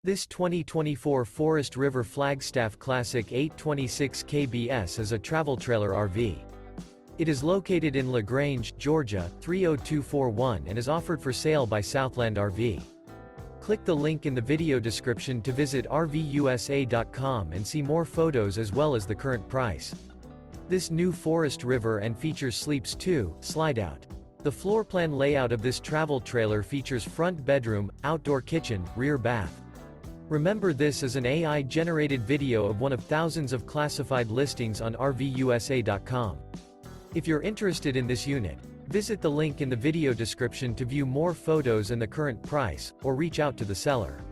This 2024 Forest River Flagstaff Classic 826 kbs is a travel trailer RV. It is located in LaGrange, Georgia, 30241 and is offered for sale by Southland RV. Click the link in the video description to visit RVUSA.com and see more photos as well as the current price. This new Forest River and features Sleeps 2, Slideout. The floor plan layout of this travel trailer features front bedroom, outdoor kitchen, rear bath. Remember, this is an AI-generated video of one of thousands of classified listings on RVUSA.com. If you're interested in this unit, visit the link in the video description to view more photos and the current price, or reach out to the seller.